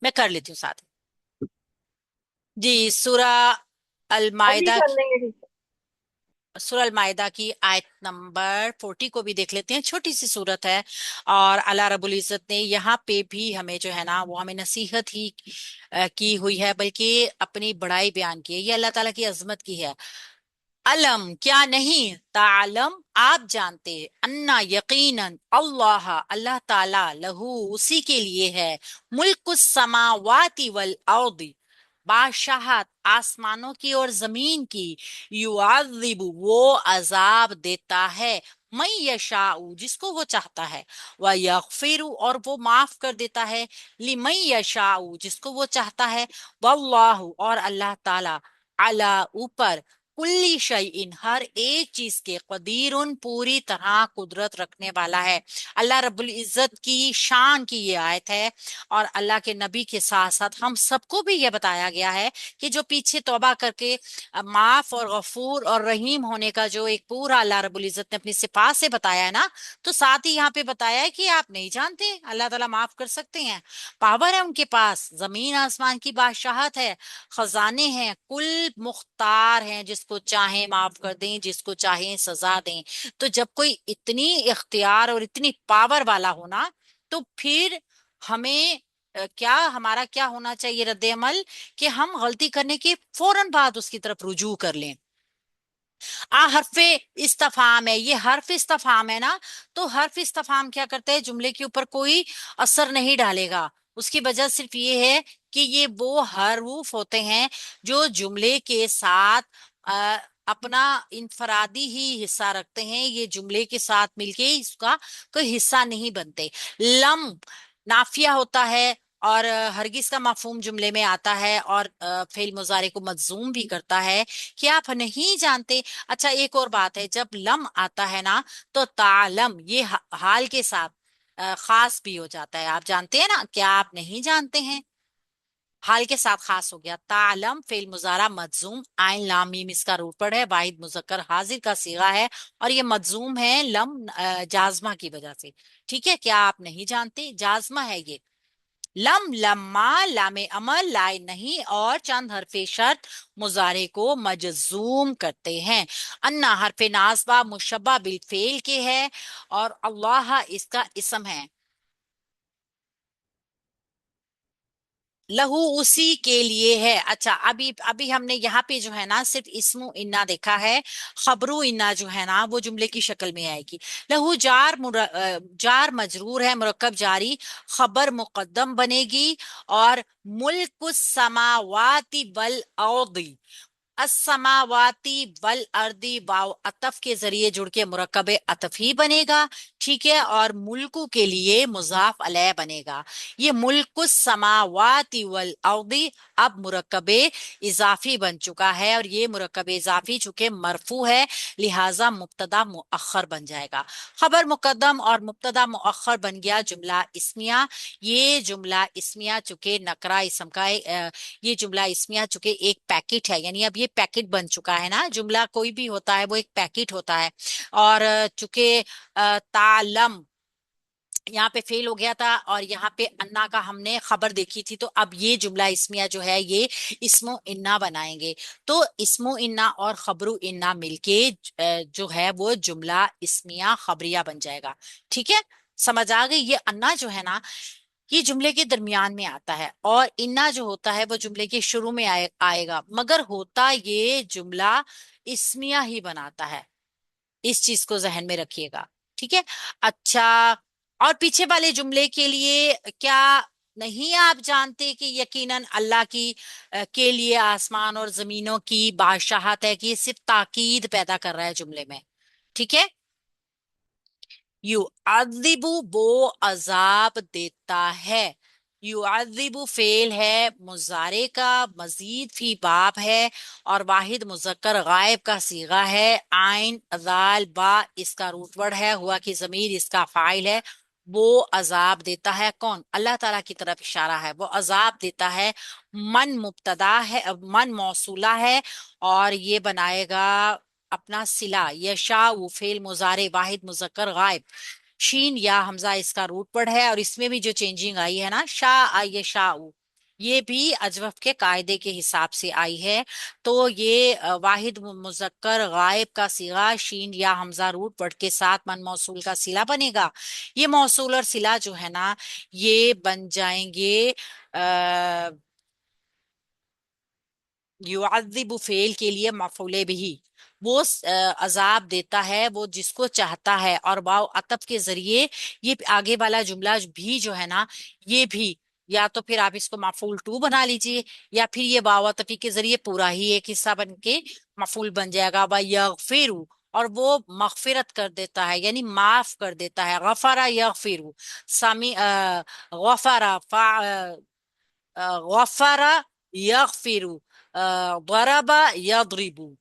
मैं कर लेती हूँ साथ। जी, सूरा अभी अल-माइदा, कर लेंगे, ठीक है। सूरह अल-माइदा की आयत नंबर 40 को भी देख लेते हैं। छोटी सी सूरत है, और अल्लाह रब्बुल इज्जत ने यहाँ पे भी हमें जो है ना वो हमें नसीहत ही की हुई है, बल्कि अपनी बड़ाई बयान की है। ये अल्लाह ताला की अजमत की है। अलम, क्या नहीं, तालम, आप जानते, अन्ना, यकीनन, अल्लाह, अल्लाह ताला, लहू, उसी के लिए है, मुल्कुस समावाति वल अर्दी, बादशाहत आसमानों की और जमीन की, युआज़िबु, वो अजाब देता है, मैं यशाऊ, जिसको वो चाहता है, व यगफिरु, और वो माफ कर देता है, लिमन यशाऊ, जिसको वो चाहता है, वल्लाहु, और अल्लाह ताला, अला, ऊपर, कुल्ली शैइन, हर एक चीज के, कदीरुन, पूरी तरह कुदरत रखने वाला है। अल्लाह रब्बुल इज्जत की शान की ये आयत है। और अल्लाह के नबी के साथ साथ हम सबको भी ये बताया गया है कि जो पीछे तौबा करके माफ और गफूर और रहीम होने का जो एक पूरा अल्लाह रब्बुल इज्जत ने अपनी सिफात से बताया है ना, तो साथ ही यहाँ पे बताया है कि आप नहीं जानते अल्लाह ताला माफ कर सकते हैं। पावर है उनके पास, जमीन आसमान की बादशाहत है, खजाने हैं, कुल मुख्तार हैं, जिसको चाहे माफ कर दें, जिसको चाहे सजा दें। तो जब कोई इतनी इख्तियार और इतनी पावर वाला हो ना, तो फिर हमें क्या, हमारा क्या होना चाहिए रद्द अमल, कि हम गलती करने के फौरन बाद उसकी तरफ रुजू कर लें। हर्फे इस्तफाम है, ये हर्फ इस्तफाम है ना, तो हर्फ इस्तफाम क्या करते हैं, जुमले के ऊपर कोई असर नहीं डालेगा। उसकी वजह सिर्फ ये है कि ये वो हरूफ होते हैं जो जुमले के साथ अ, अपना इनफरादी ही हिस्सा रखते हैं, ये जुमले के साथ मिलके इसका कोई हिस्सा नहीं बनते। लम नाफिया होता है, और हरगिज का मफहूम जुमले में आता है, और फेल मुजारे को मजूम भी करता है कि आप नहीं जानते। अच्छा, एक और बात है, जब लम आता है ना, तो तालम ये हाल के साथ खास भी हो जाता है। आप जानते हैं ना, क्या आप नहीं जानते हैं, हाल के साथ खास हो गया। तालम फेल मुजारा मजूम, आइन लाम मीम इसका रूप है, वाहिद मुजक्कर हाजिर का सीगा है, और ये मजूम है लम जाजमा की वजह से। ठीक है, क्या आप नहीं जानते, जाजमा है ये। लम, लम्मा, लामे अमल, लाए नहीं, और चंद हरफे शर्त मुजारे को मजजूम करते हैं। अन्ना हरफे नासबा मुशब्बा बिल फेल के है, और अल्लाह इसका इसम है। लहू उसी के लिए है। अच्छा, अभी अभी हमने यहाँ पे जो है ना सिर्फ इस्मु इन्ना देखा है, खबरू इन्ना जो है ना वो जुमले की शक्ल में आएगी। लहू जार मजरूर है, मुरक्कब जारी, खबर मुकद्दम बनेगी, और मुल्क समावाती वल अर्दी, अस्समावाती वल अर्दी वाव अतफ के जरिए जुड़ के मुरक्कब अतफ ही बनेगा। ठीक है, और मुल्कु के लिए मुजाफ अलैह बनेगा। ये मुल्कुस समावाती वल अर्दी अब मुरक्कब इजाफी बन चुका है, और ये मुरक्कब इजाफी चूंकि मरफू है, लिहाजा मुब्तदा मुअख्खर बन जाएगा। खबर मुकद्दम और मुब्तदा मुअख्खर बन गया जुमला इस्मिया। ये जुमला इस्मिया चूंकि नकरा इसम का ये जुमला इस्मिया चूंकि एक पैकेट है, यानी अब ये पैकेट बन चुका है ना, जुमला कोई भी होता है वो एक पैकेट होता है। और चूंकि तालम यहाँ पे फेल हो गया था, और यहाँ पे अन्ना का हमने खबर देखी थी, तो अब ये जुमला इस्मिया जो है ये इस्मो इन्ना बनाएंगे। तो इस्मो इन्ना और खबरू इन्ना मिलके जो है वो जुमला इस्मिया खबरिया बन जाएगा। ठीक है, समझ आ गई। ये अन्ना जो है ना, ये जुमले के दरमियान में आता है, और इन्ना जो होता है वो जुमले के शुरू में आएगा, मगर होता ये जुमला इस्मिया ही बनाता है। इस चीज को जहन में रखिएगा। ठीक है। अच्छा, और पीछे वाले जुमले के लिए क्या नहीं आप जानते कि यकीनन अल्लाह की के लिए आसमान और जमीनों की बादशाहत है, कि ये सिर्फ ताकीद पैदा कर रहा है जुमले में। ठीक है। यू अदिबु, वो अजाब देता है। यू अदिबु फेल है मुजारे का, मजीद फी बाप है, और वाहिद मुजक्कर गायब का सीगा है। आइन अजाल बा इसका रूट वर्ड है, हुआ की जमीर इसका फाइल है। वो अजाब देता है, कौन, अल्लाह ताला की तरफ इशारा है, वो अजाब देता है। मन मुब्तदा है, मन मौसूला है, और ये बनाएगा अपना सिला। यशा वो फेल मुजारे वाहिद मुजक्कर गायब, शीन या हमजा इसका रूट वर्ड है, और इसमें भी जो चेंजिंग आई है ना, शाह ये शाह, ये भी अजवफ के कायदे के हिसाब से आई है। तो ये वाहिद मुजक्कर गायब का सिगा शीन या हमजा रूट वर्ड के साथ मन मौसूल का सिला बनेगा। ये मौसूल और सिला जो है ना, ये बन जाएंगे युअज़्ज़िबु फेल के लिए मफूले बिही। वो अजाब देता है वो जिसको चाहता है, और वाव अतफ के जरिए ये आगे वाला जुमला भी जो है ना, ये भी या तो फिर आप इसको मफूल टू बना लीजिए, या फिर ये वाव अतफी के जरिए पूरा ही एक हिस्सा बन के मफूल बन जाएगा। व यगफिरु, और वो मगफिरत कर देता है यानी माफ कर देता है। गफरा यगफिरु, सामी गफरा गफरा यगफिरु, ضربा यضरिबु।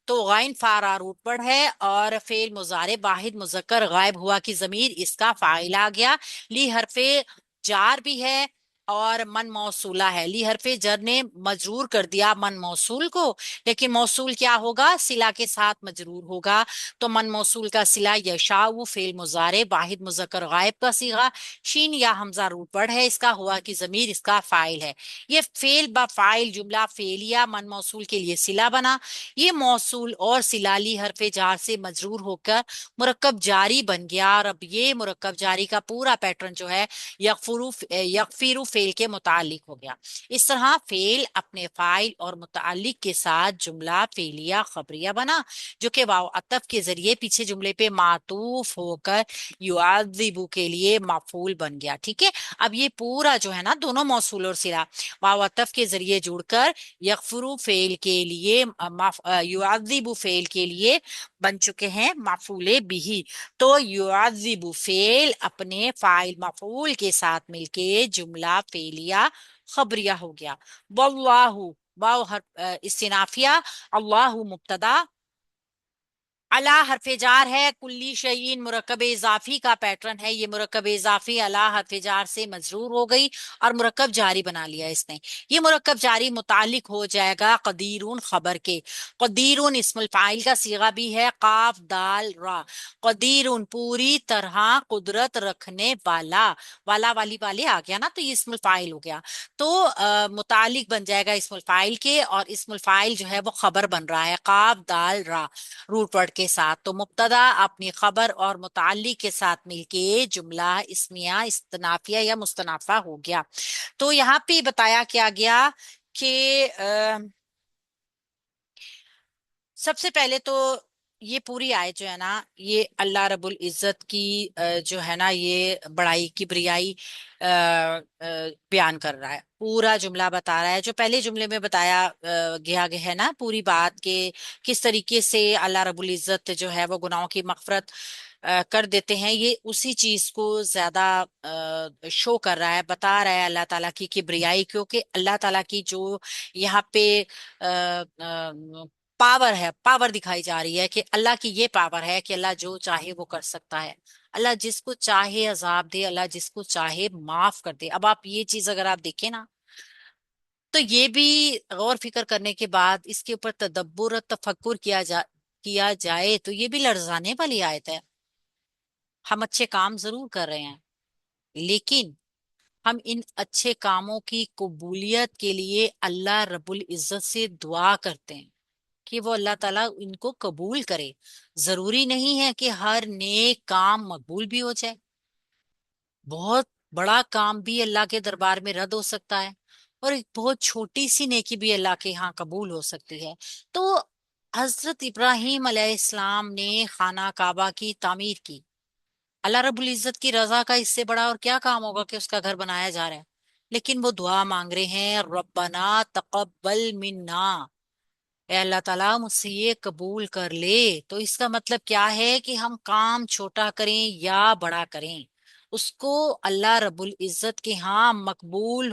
तो गाइन फारा रूट पर है, और फेल मुजारे वाहिद मुजक्कर गायब हुआ की जमीर इसका फाइल आ गया। ली हरफे जार भी है और मन मौसूला है। ली हरफे जर ने मजरूर कर दिया मन मौसूल को, लेकिन मौसूल क्या होगा, सिला के साथ मजरूर होगा। तो मन मौसूल का सिला यशाउ फेल मुजारे वाहिद मुजक्कर गायब का सीगा शीन या हमजा रूट पर है, इसका हुआ की जमीर इसका फाइल है। ये फेल बा फाइल जुमला फेलिया मन मौसूल के लिए सिला बना। ये मौसूल और सिलाली हरफे जार से मजरूर होकर मुरक्कब जारी बन गया। और अब ये मुरक्कब जारी का पूरा पैटर्न जो है यकफिरु फेल के मुतालिक हो गया। इस तरह फेल अपने फाइल और मुतालिक के साथ जुमला फेलिया खबरिया बना, जो कि वाव अतफ के जरिए पीछे जुमले पे मातूफ होकर युअज़्ज़िबु के लिए मफूल बन गया। ठीक है। अब ये पूरा जो है ना, दोनों मौसूल और सिला वाव अतफ के जरिए जुड़कर यगफुरु फेल के लिए युअज़्ज़िबु फेल के लिए बन चुके हैं मफूले बिही। तो युअज़्ज़िबु फेल अपने फाइल मफूल के साथ मिलके जुमला फेलिया खबरिया हो गया। वल्लाहु, वाव इस्तिनाफिया, अल्लाहु मुब्तदा, अला हरफ जार है, कुल्ली शयीन मुरक्कब इजाफी का पैटर्न है। ये मुरक्कब इजाफी अला हरफ जार से मजरूर हो गई और मुरक्कब जारी बना लिया इसने। ये मुरक्कब जारी मुतालिक हो जाएगा कदीरुन खबर के। कदीरुन इस्मुल फाइल का सीगा भी है, काफ दाल रा। कदीरुन पूरी तरह कुदरत रखने वाला, वाला वाली वाले आ गया ना, तो ये इस्मुल फाइल हो गया। तो मुतालिक बन जाएगा इस्मुल फाइल के, और इस्मुल फाइल जो है वो खबर बन रहा है काफ दाल रा रूट वर्ड के साथ। तो मुब्तदा अपनी खबर और मुताल्लिक के साथ मिलके जुमला इस्मिया इस्तनाफिया या मुस्तनाफा हो गया। तो यहाँ पे बताया क्या गया कि सबसे पहले तो ये पूरी आयत जो है ना, ये अल्लाह रब्बुल इज्जत की जो है ना, ये बड़ाई किब्रियाई बयान कर रहा है। पूरा जुमला बता रहा है, जो पहले जुमले में बताया गया है ना, पूरी बात के किस तरीके से अल्लाह रब्बुल इज्जत जो है वो गुनाहों की मगफरत कर देते हैं। ये उसी चीज को ज्यादा शो कर रहा है, बता रहा है अल्लाह ताला की किब्रियाई, क्योंकि अल्लाह ताला की जो यहाँ पे पावर है, पावर दिखाई जा रही है कि अल्लाह की ये पावर है कि अल्लाह जो चाहे वो कर सकता है। अल्लाह जिसको चाहे अजाब दे, अल्लाह जिसको चाहे माफ कर दे। अब आप ये चीज अगर आप देखें ना, तो ये भी गौर फिक्र करने के बाद इसके ऊपर तदब्बुर और तफक्कुर किया जाए तो ये भी लर्जाने वाली आयत है। हम अच्छे काम जरूर कर रहे हैं, लेकिन हम इन अच्छे कामों की कबूलियत के लिए अल्लाह रब्बुल इज्जत से दुआ करते हैं कि वो अल्लाह ताला इनको कबूल करे। जरूरी नहीं है कि हर नेक काम मकबूल भी हो जाए। बहुत बड़ा काम भी अल्लाह के दरबार में रद्द हो सकता है, और एक बहुत छोटी सी नेकी भी अल्लाह के यहाँ कबूल हो सकती है। तो हजरत इब्राहिम अलैहिस्सलाम ने खाना काबा की तामीर की। अल्लाह रब्बुल इज्जत की रजा का इससे बड़ा और क्या काम होगा कि उसका घर बनाया जा रहा है। लेकिन वो दुआ मांग रहे हैं, रब्बना तकब्बल मिन्ना, ए अल्लाह ताला मुझसे ये कबूल कर ले। तो इसका मतलब क्या है कि हम काम छोटा करें या बड़ा करें, उसको अल्लाह रब्बुल इज्जत के यहाँ मकबूल